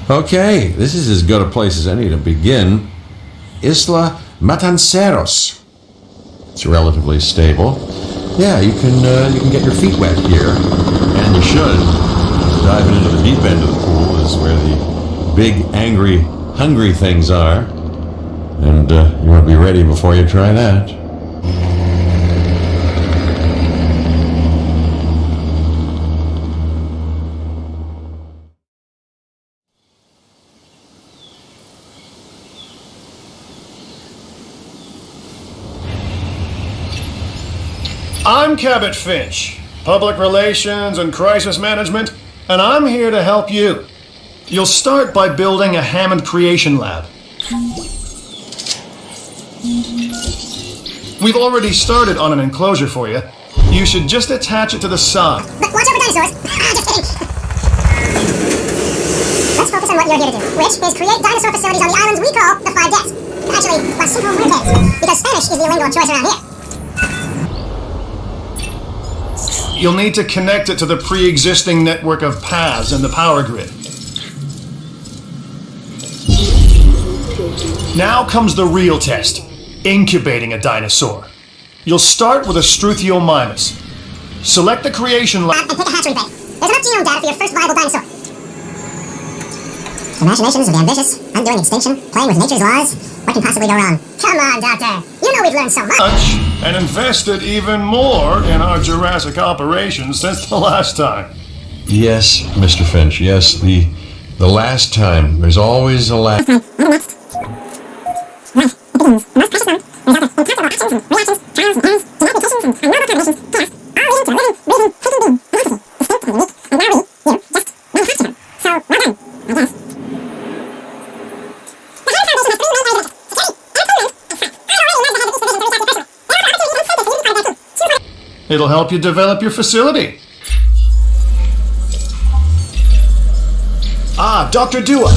Okay, this is as good a place as any to begin. Isla Matanceros. It's relatively stable. Yeah, you can get your feet wet here, and you should. Diving into the deep end of the pool is where the big, angry, hungry things are, and you want to be ready before you try that. I'm Cabot Finch, Public Relations and Crisis Management, and I'm here to help you. You'll start by building a Hammond Creation Lab. We've already started on an enclosure for you. You should just attach it to the side. But watch out for dinosaurs! Just kidding! Let's focus on what you're here to do, which is create dinosaur facilities on the islands we call the 5 Deaths. Actually, Las Cinco Muertes, because Spanish is the lingo of choice around here. You'll need to connect it to the pre-existing network of paths in the power grid. Now comes the real test, incubating a dinosaur. You'll start with a Struthiomimus. Select the creation lab And pick a hatchery bay. There's enough genome data for your first viable dinosaur. Imaginations of the ambitious, undoing extinction, playing with nature's laws. What can possibly go wrong? Come on, Doctor. You know we've learned so much. and invested even more in our Jurassic operations since the last time. Yes, Mr. Finch, yes, the last time. There's always a last. It'll help you develop your facility. Dr. Dua.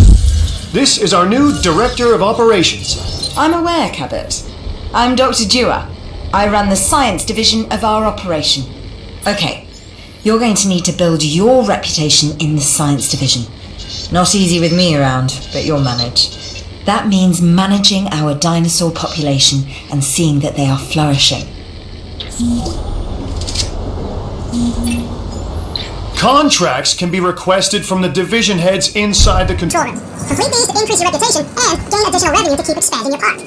This is our new Director of Operations. I'm aware, Cabot. I'm Dr. Dua. I run the science division of our operation. Okay, you're going to need to build your reputation in the science division. Not easy with me around, but you'll manage. That means managing our dinosaur population and seeing that they are flourishing. Contracts can be requested from the division heads inside the control room. Complete these to increase your reputation and gain additional revenue to keep expanding your park.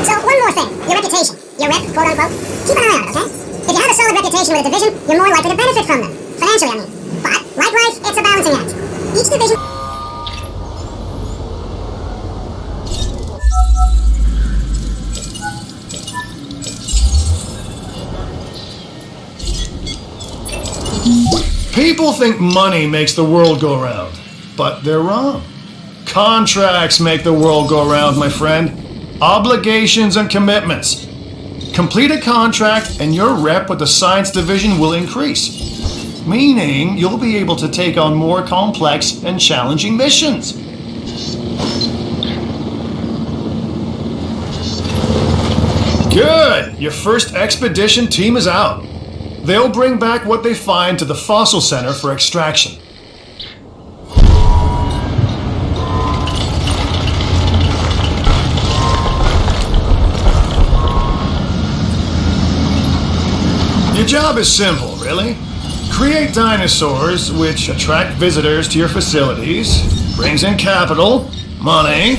So, one more thing. Your reputation. Your rep, quote unquote. Keep an eye on it, okay? If you have a solid reputation with a division, you're more likely to benefit from them. Financially, I mean. But, like life, it's a balancing act. Each division... People think money makes the world go round, but they're wrong. Contracts make the world go round, my friend. Obligations and commitments. Complete a contract and your rep with the science division will increase, meaning you'll be able to take on more complex and challenging missions. Good! Your first expedition team is out. They'll bring back what they find to the fossil center for extraction. Your job is simple, really. Create dinosaurs which attract visitors to your facilities, brings in capital, money,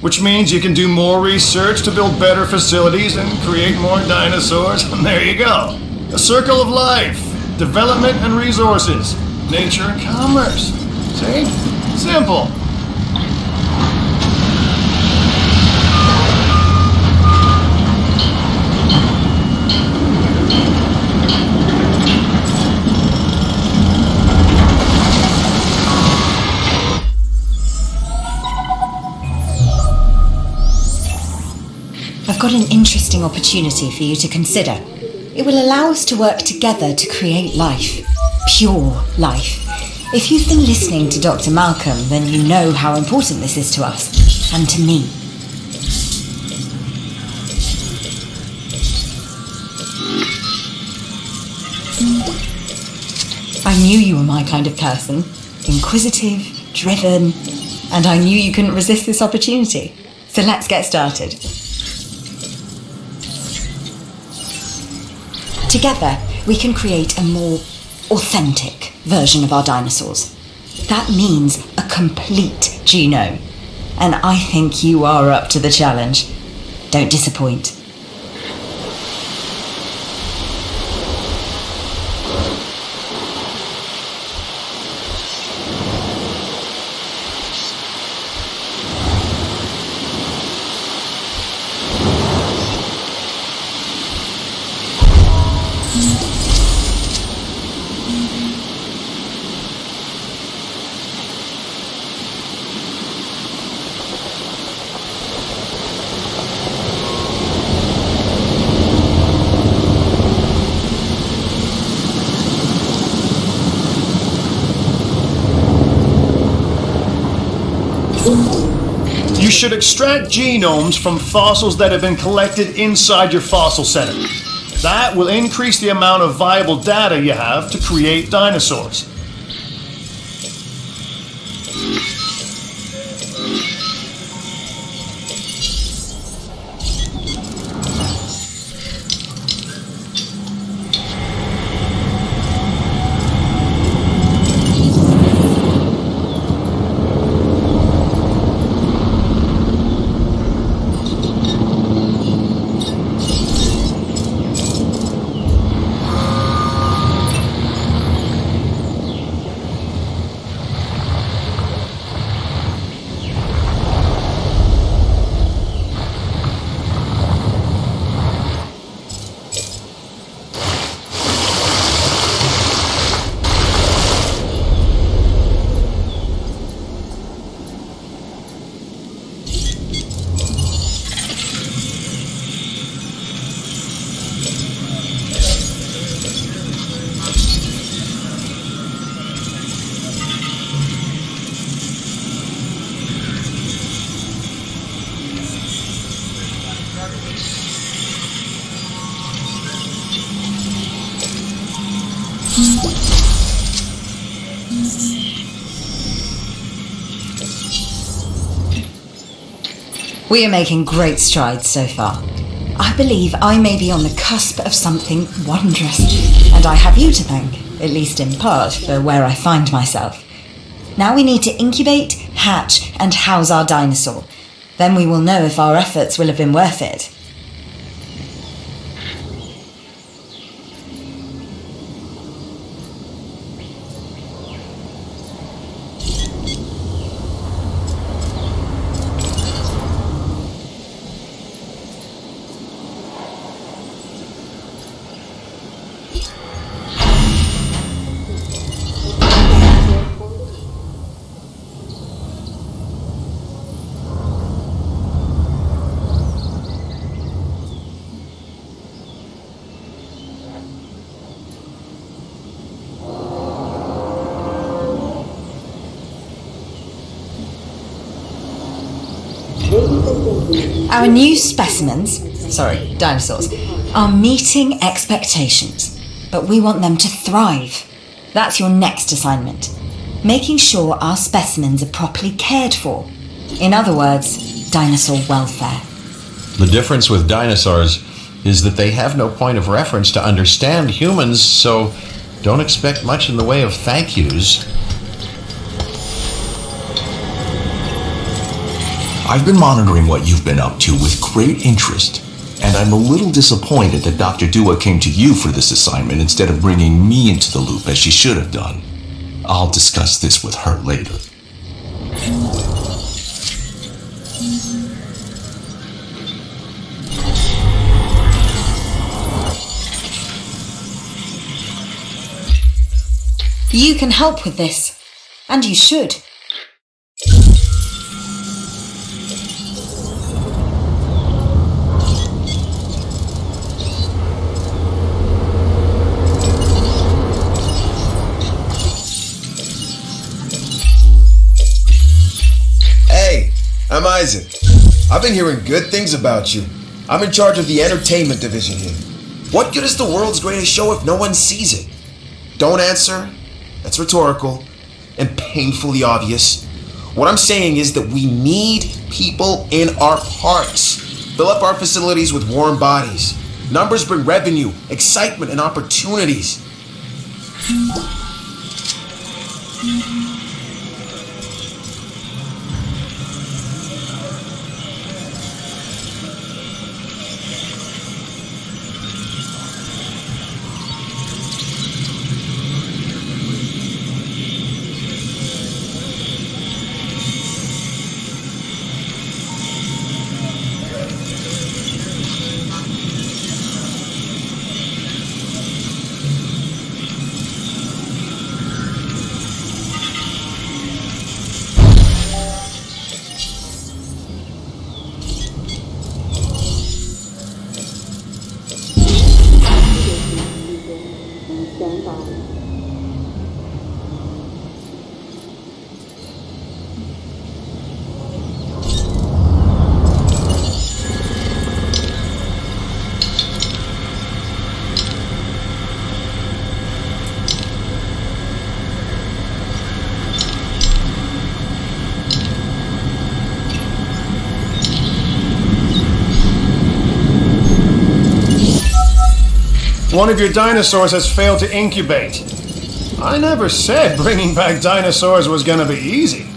which means you can do more research to build better facilities and create more dinosaurs, and there you go. A circle of life, development and resources, nature and commerce. See? Simple. I've got an interesting opportunity for you to consider. It will allow us to work together to create life. Pure life. If you've been listening to Dr. Malcolm, then you know how important this is to us, and to me. I knew you were my kind of person. inquisitive, driven, and I knew you couldn't resist this opportunity. So let's get started. Together, we can create a more authentic version of our dinosaurs. That means a complete genome. And I think you are up to the challenge. Don't disappoint. You should extract genomes from fossils that have been collected inside your fossil center. That will increase the amount of viable data you have to create dinosaurs. We are making great strides so far. I believe I may be on the cusp of something wondrous, and I have you to thank, at least in part, for where I find myself. Now we need to incubate, hatch, and house our dinosaur. Then we will know if our efforts will have been worth it. Our new dinosaurs, are meeting expectations, but we want them to thrive. That's your next assignment. Making sure our specimens are properly cared for. In other words, dinosaur welfare. The difference with dinosaurs is that they have no point of reference to understand humans, so don't expect much in the way of thank yous. I've been monitoring what you've been up to with great interest, and I'm a little disappointed that Dr. Dua came to you for this assignment instead of bringing me into the loop as she should have done. I'll discuss this with her later. You can help with this, and you should. Hey, I'm Isaac. I've been hearing good things about you. I'm in charge of the entertainment division here. What good is the world's greatest show if no one sees it? Don't answer. That's rhetorical. and painfully obvious? What I'm saying is that we need people in our parks. Fill up our facilities with warm bodies. Numbers bring revenue, excitement, and opportunities. One of your dinosaurs has failed to incubate. I never said bringing back dinosaurs was gonna be easy.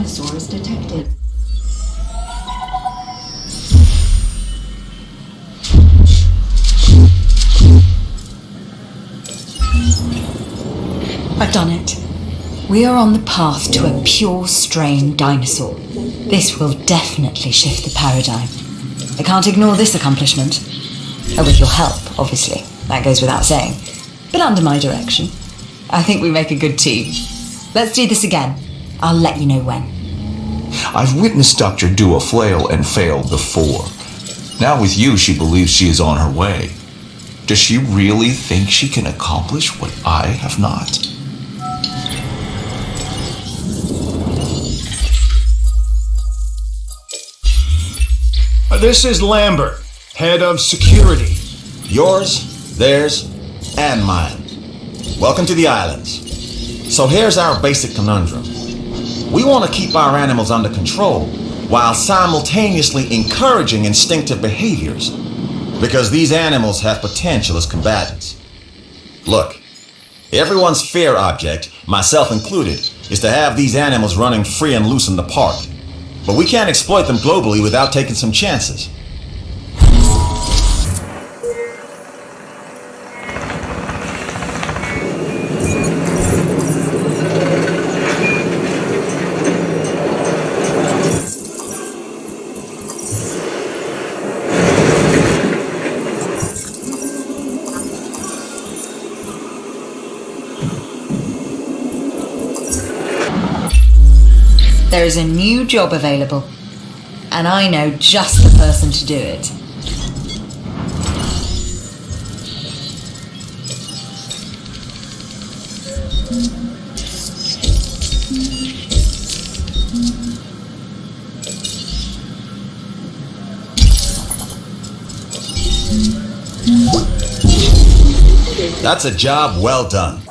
dinosaurs detected. I've done it. We are on the path to a pure strain dinosaur. This will definitely shift the paradigm. I can't ignore this accomplishment. With your help, obviously. That goes without saying. But under my direction. I think we make a good team. Let's do this again. I'll let you know when. I've witnessed Dr. Dua flail and fail before. Now with you, she believes she is on her way. Does she really think she can accomplish what I have not? This is Lambert, head of security. Yours, theirs, and mine. Welcome to the islands. So here's our basic conundrum. We want to keep our animals under control, while simultaneously encouraging instinctive behaviors, because these animals have potential as combatants. Look, everyone's fear object, myself included, is to have these animals running free and loose in the park. But we can't exploit them globally without taking some chances. There is a new job available, and I know just the person to do it. That's a job well done.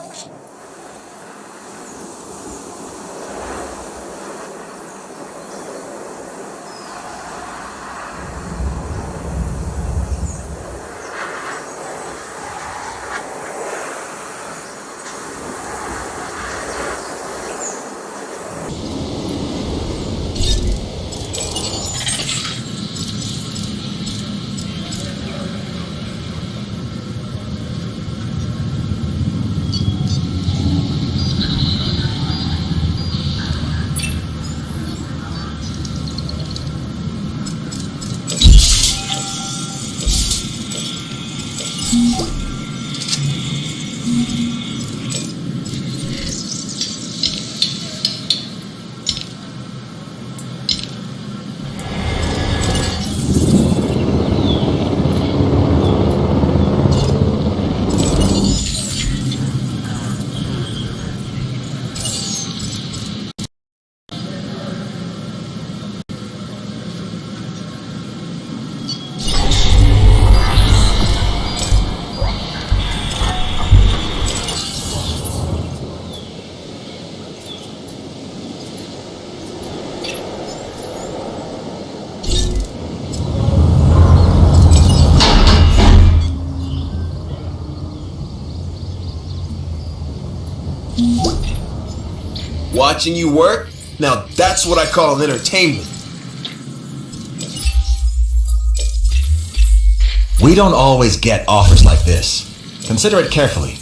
Watching you work? Now that's what I call entertainment. We don't always get offers like this. Consider it carefully.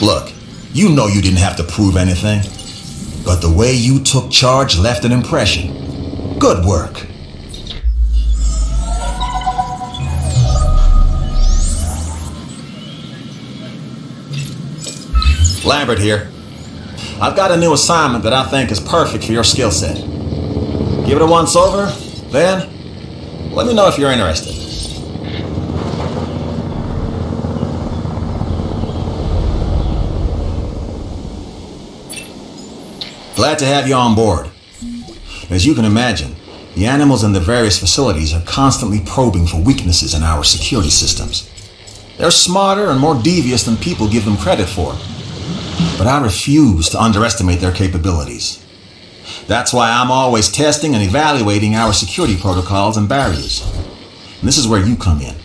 Look, you know you didn't have to prove anything, but the way you took charge left an impression. Good work. Lambert here. I've got a new assignment that I think is perfect for your skill set. Give it a once over, then let me know if you're interested. Glad to have you on board. As you can imagine, the animals in the various facilities are constantly probing for weaknesses in our security systems. They're smarter and more devious than people give them credit for. But I refuse to underestimate their capabilities. That's why I'm always testing and evaluating our security protocols and barriers. And this is where you come in.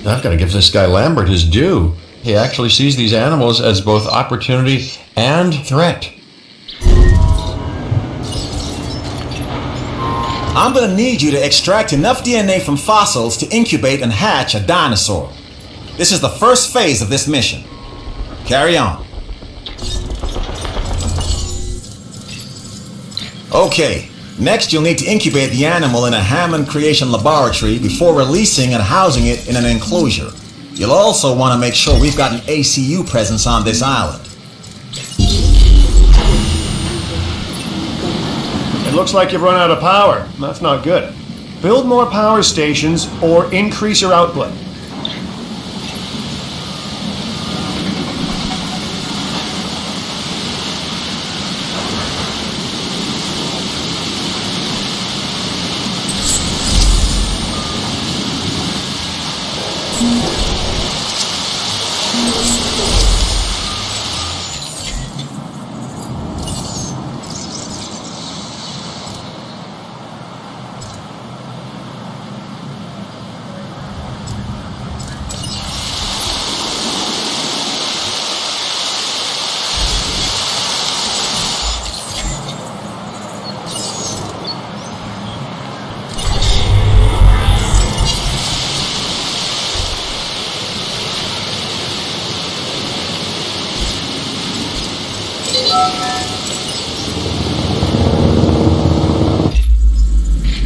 I've got to give this guy Lambert his due. He actually sees these animals as both opportunity and threat. I'm gonna need you to extract enough DNA from fossils to incubate and hatch a dinosaur. This is the first phase of this mission. Carry on. Okay, next you'll need to incubate the animal in a Hammond creation laboratory before releasing and housing it in an enclosure. You'll also want to make sure we've got an ACU presence on this island. It looks like you've run out of power. That's not good. Build more power stations or increase your output.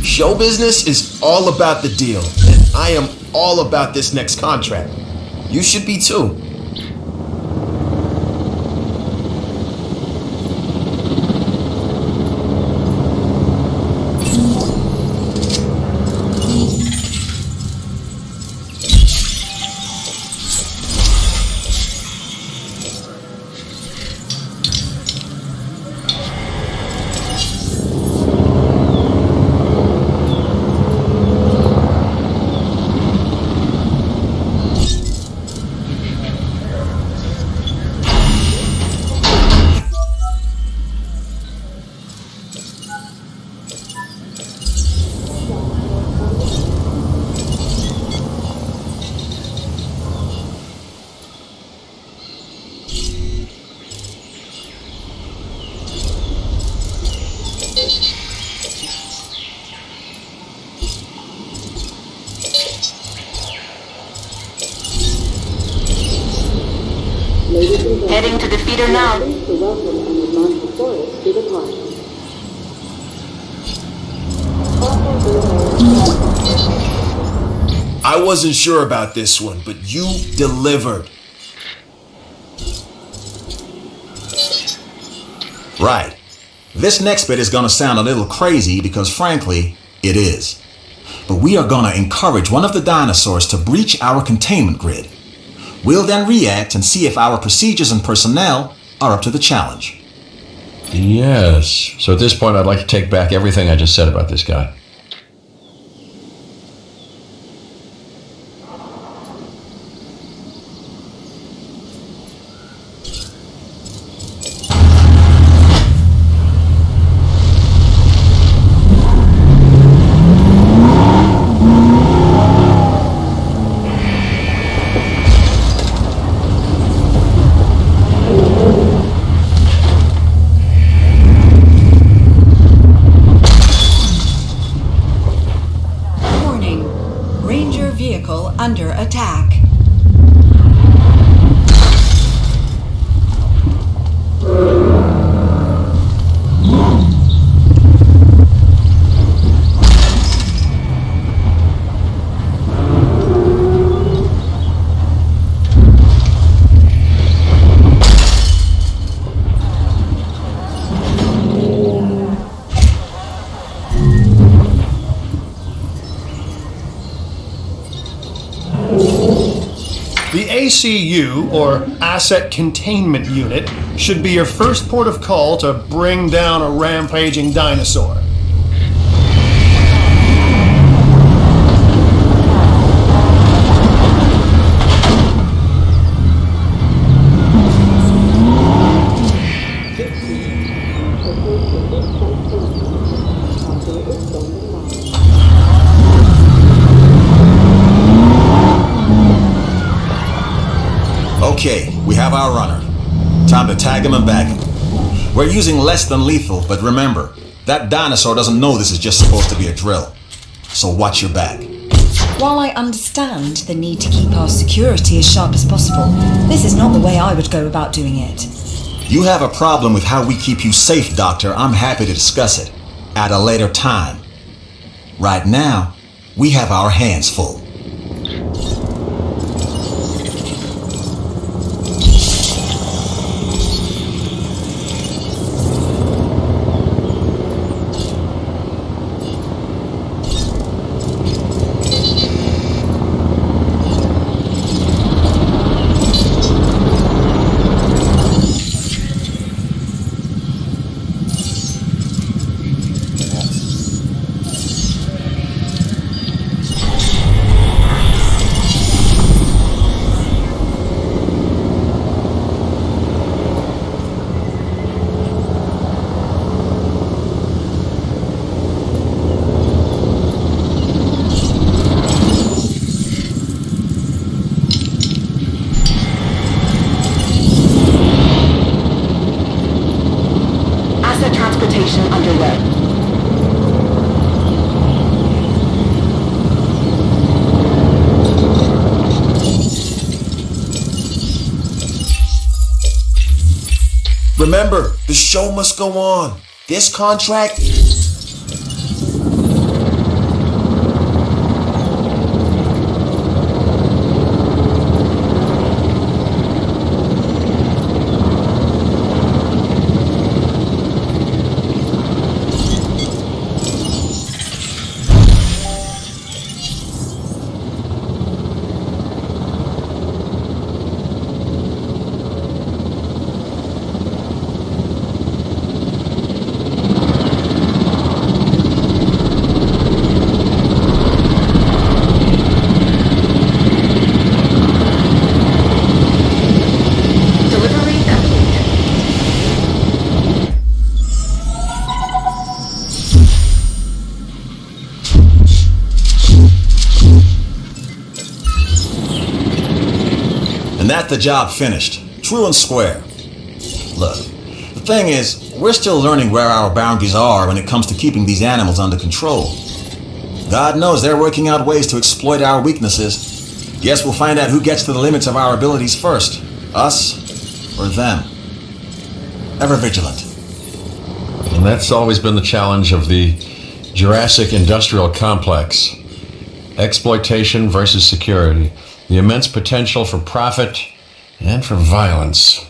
Show business is all about the deal, and I am all about this next contract. You should be too. Heading to the feeder now. I wasn't sure about this one, but you delivered. Right. This next bit is going to sound a little crazy because, frankly, it is. But we are going to encourage one of the dinosaurs to breach our containment grid. We'll then react and see if our procedures and personnel are up to the challenge. Yes. So at this point, I'd like to take back everything I just said about this guy. Under attack. The ACU, or Asset Containment Unit, should be your first port of call to bring down a rampaging dinosaur. Okay, we have our runner. Time to tag him and bag him. We're using less than lethal, but remember, that dinosaur doesn't know this is just supposed to be a drill. So watch your back. While I understand the need to keep our security as sharp as possible, this is not the way I would go about doing it. You have a problem with how we keep you safe, Doctor. I'm happy to discuss it. at a later time. Right now, we have our hands full. Transportation underway. Remember, the show must go on. This contract... And that's the job finished. True and square. Look, the thing is, we're still learning where our boundaries are when it comes to keeping these animals under control. God knows they're working out ways to exploit our weaknesses. Guess we'll find out who gets to the limits of our abilities first. Us or them. Ever vigilant. And that's always been the challenge of the Jurassic industrial complex. Exploitation versus security. The immense potential for profit and for violence.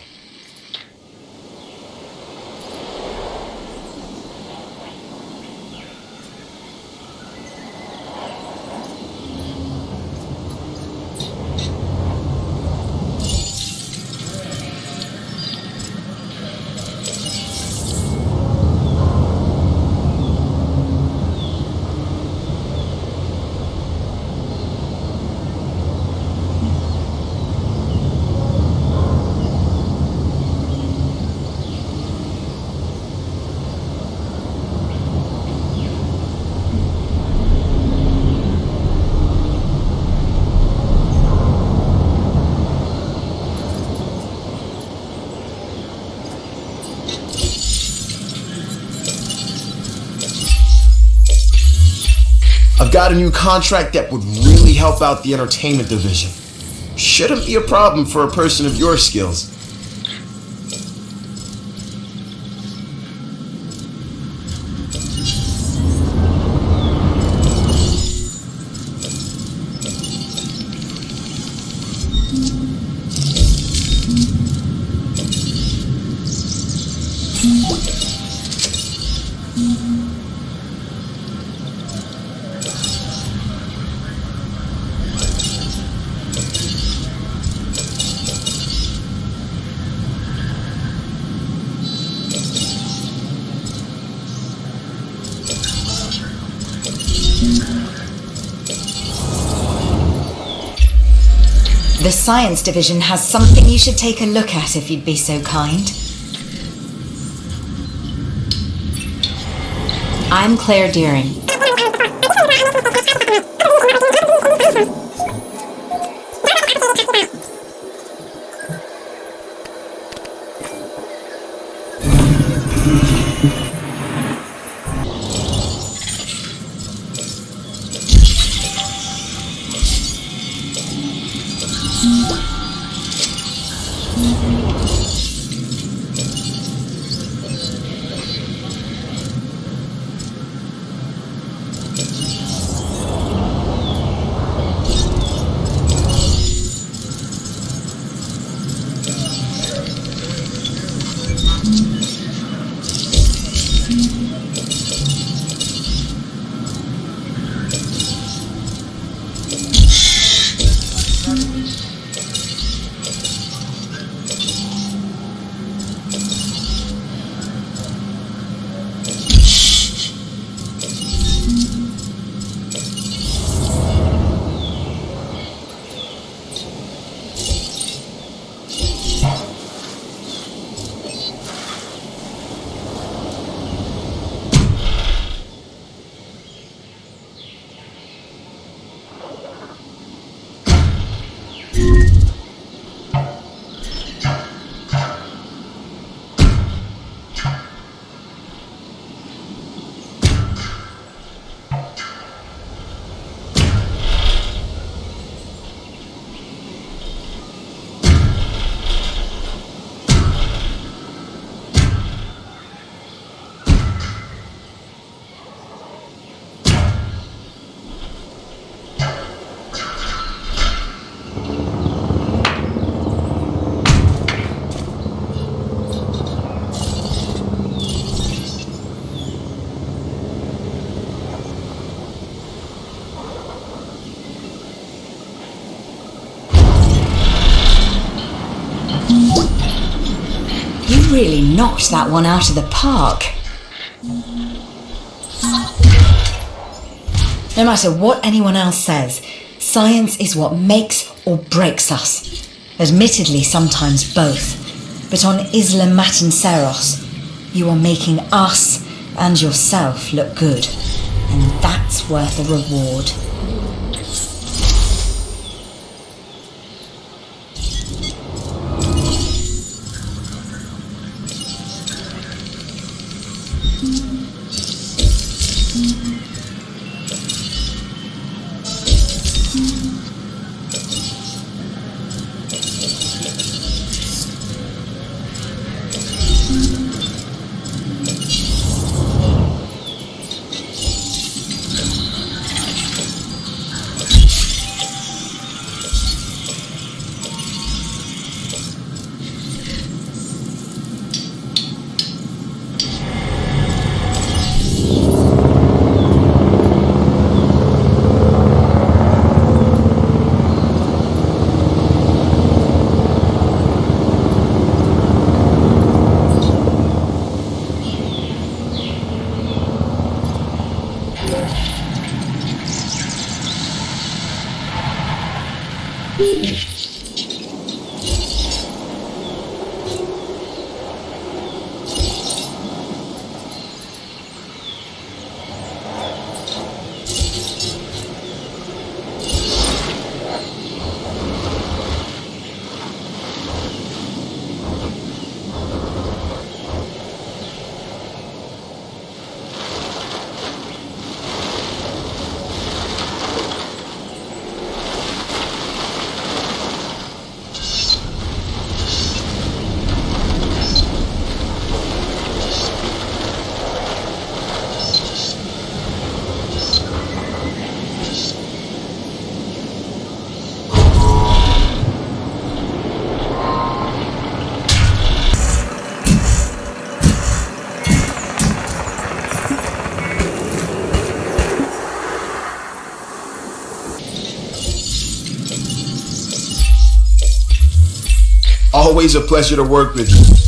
I've got a new contract that would really help out the entertainment division. Shouldn't be a problem for a person of your skills. The Science Division has something you should take a look at if you'd be so kind. I'm Claire Deering. really knocked that one out of the park. No matter what anyone else says, science is what makes or breaks us. Admittedly, sometimes both. But on Isla Matanceros, you are making us and yourself look good. And that's worth a reward. Always a pleasure to work with you.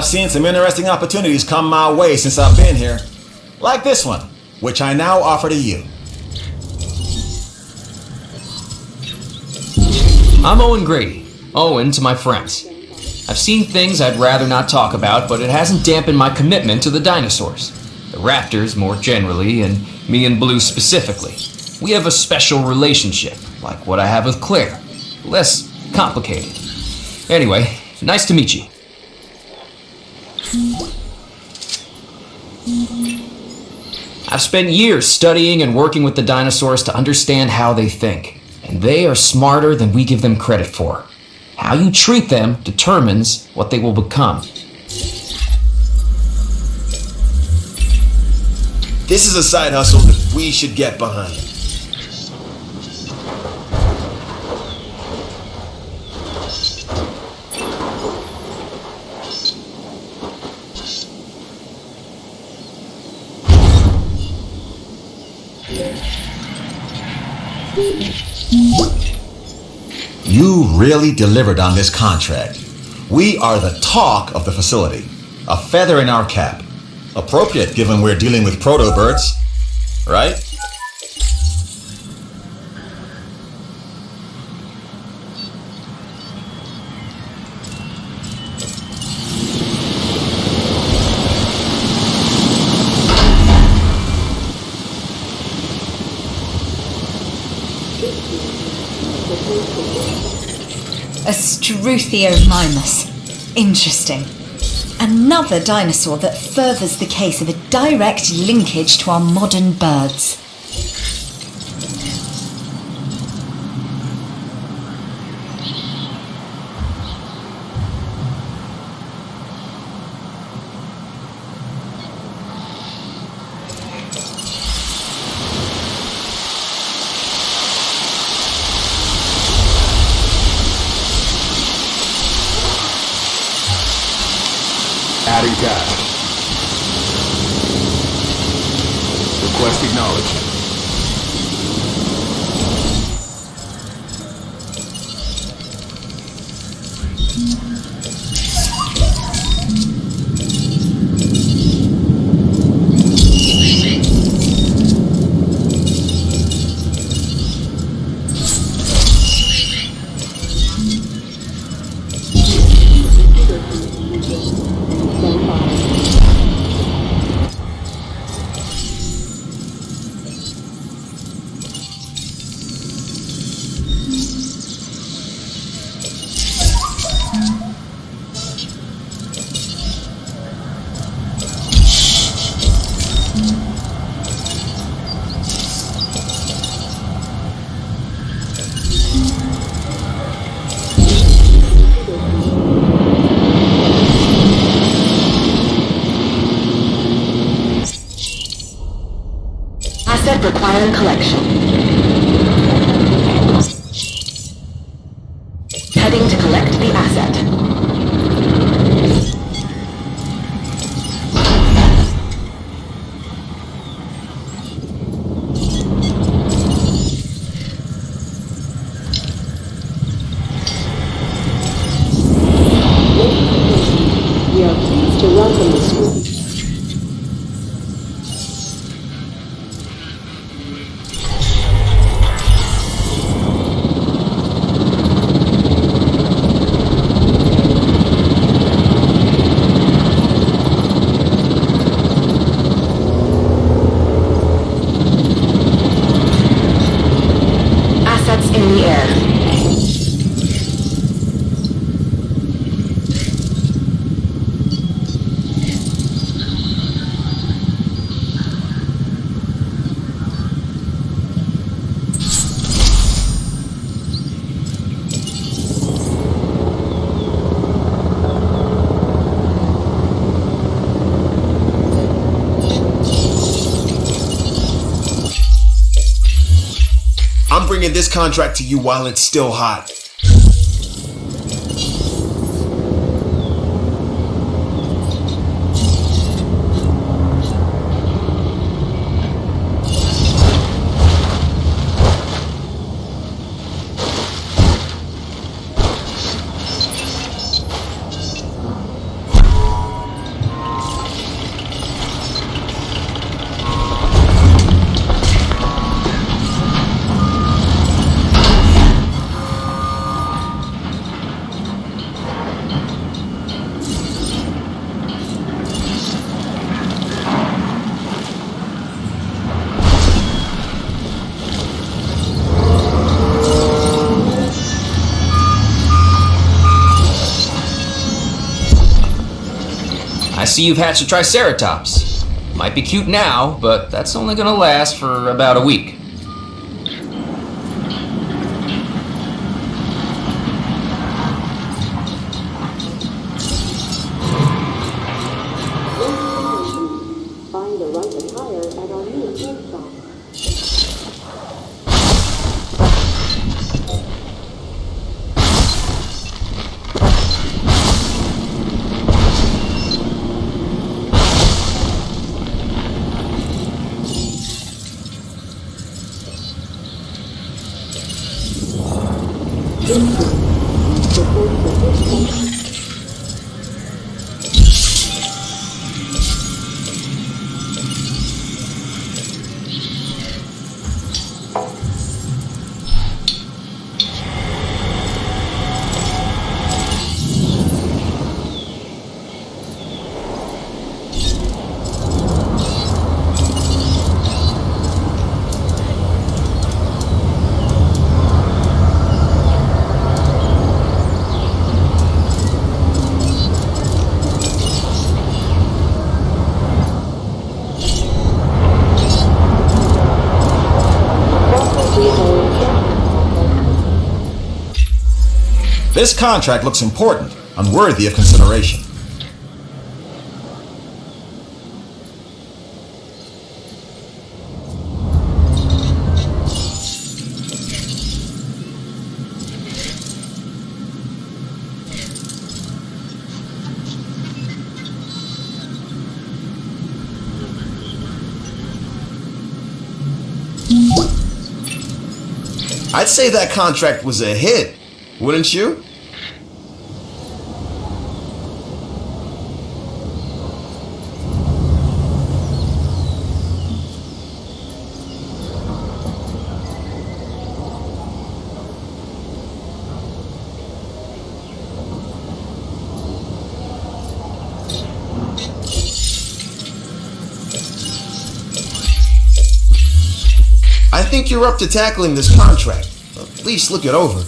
I've seen some interesting opportunities come my way since I've been here. Like this one, which I now offer to you. I'm Owen Grady. Owen to my friends. I've seen things I'd rather not talk about, but it hasn't dampened my commitment to the dinosaurs. the raptors more generally, and me and Blue specifically. We have a special relationship, like what I have with Claire. Less complicated. Anyway, nice to meet you. I've spent years studying and working with the dinosaurs to understand how they think, and they are smarter than we give them credit for. How you treat them determines what they will become. This is a side hustle that we should get behind. You really delivered on this contract. We are the talk of the facility. A feather in our cap. Appropriate given we're dealing with proto-birds, right? A Struthiomimus. Interesting. Another dinosaur that furthers the case of a direct linkage to our modern birds. Adding task. Request acknowledged. Asset requiring collection. Heading to collect the asset. We are pleased to welcome the students. Assets in the air. I'm bringing this contract to you while it's still hot. see you've hatched a Triceratops. Might be cute now, but that's only gonna last for about a week. Find the right attire at our new gift shop. This contract looks important and worthy of consideration. I'd say that contract was a hit, wouldn't you? I think you're up to tackling this contract. At least look it over.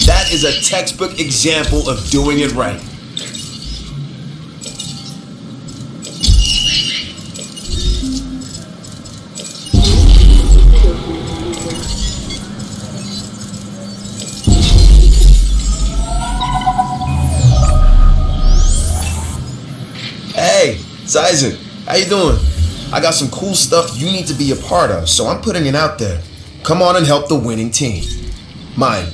That is a textbook example of doing it right. Hey, it's Isaac. How you doing? I got some cool stuff you need to be a part of, so I'm putting it out there. Come on and help the winning team. Mine.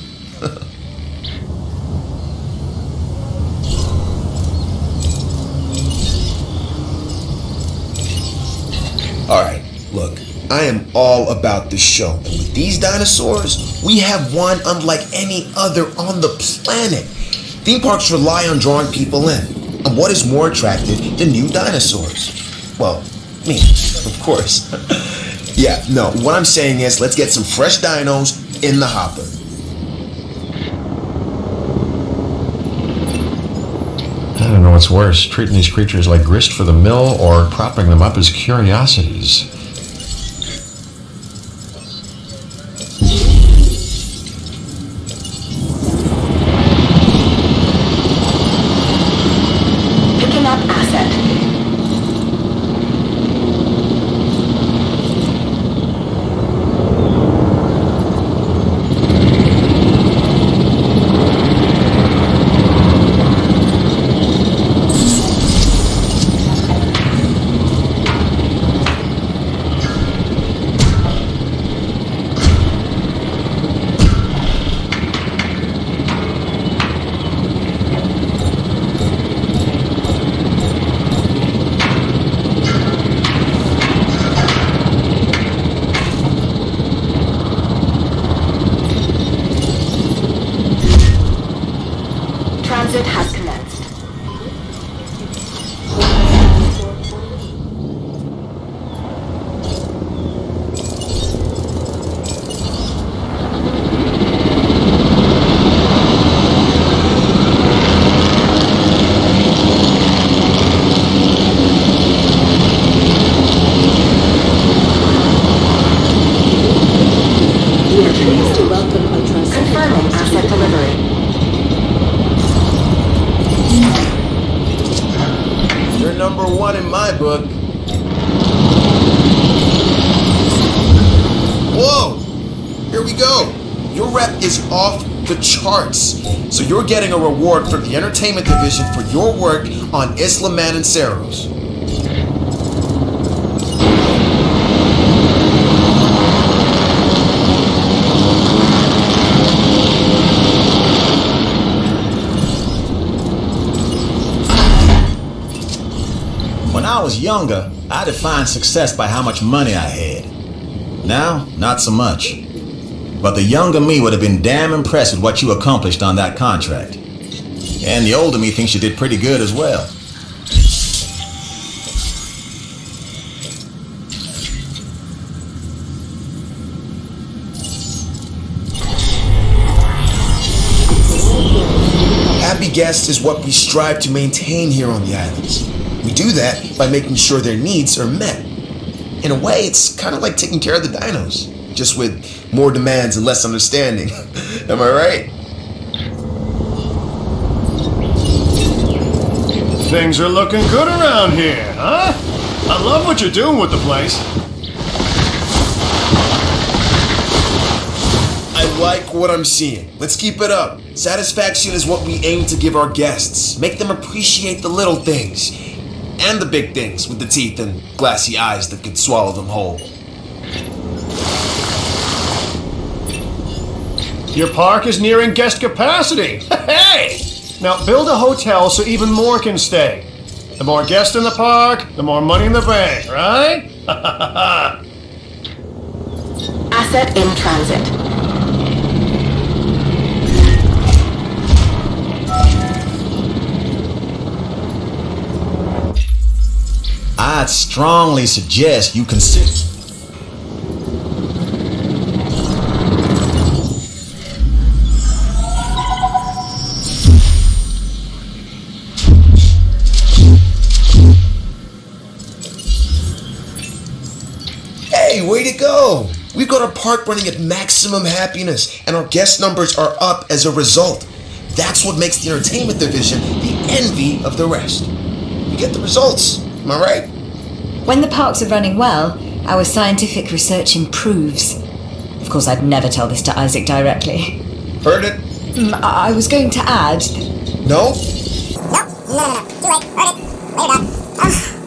Alright, look, I am all about this show. And with these dinosaurs, we have one unlike any other on the planet. Theme parks rely on drawing people in. And what is more attractive than new dinosaurs? Well, me, of course. Yeah, no, what I'm saying is let's get some fresh dinos in the hopper. I don't know what's worse, treating these creatures like grist for the mill or propping them up as curiosities. Picking up asset. transit has commenced. Confirming asset delivery. You're number one in my book. Whoa! Here we go. Your rep is off the charts. So you're getting a reward from the entertainment division for your work on Isla Mananceros. When I was younger, I defined success by how much money I had. Now, not so much. But the younger me would have been damn impressed with what you accomplished on that contract. And the older me thinks you did pretty good as well. Happy guests is what we strive to maintain here on the islands. We do that by making sure their needs are met. In a way, it's kind of like taking care of the dinos, just with more demands and less understanding. Am I right? Things are looking good around here, huh? I love what you're doing with the place. I like what I'm seeing. Let's keep it up. Satisfaction is what we aim to give our guests. Make them appreciate the little things. And the big things with the teeth and glassy eyes that could swallow them whole. Your park is nearing guest capacity. Hey! Now build a hotel so even more can stay. The more guests in the park, the more money in the bank, right? Asset in transit. I'd strongly suggest you consider... Hey, way to go! We've got our park running at maximum happiness, and our guest numbers are up as a result. That's what makes the entertainment division the envy of the rest. We get the results. Am I right? When the parks are running well, our scientific research improves. Of course, I'd never tell this to Isaac directly. Heard it? I was going to add... No? No. Too late. Heard it. Later, Doc.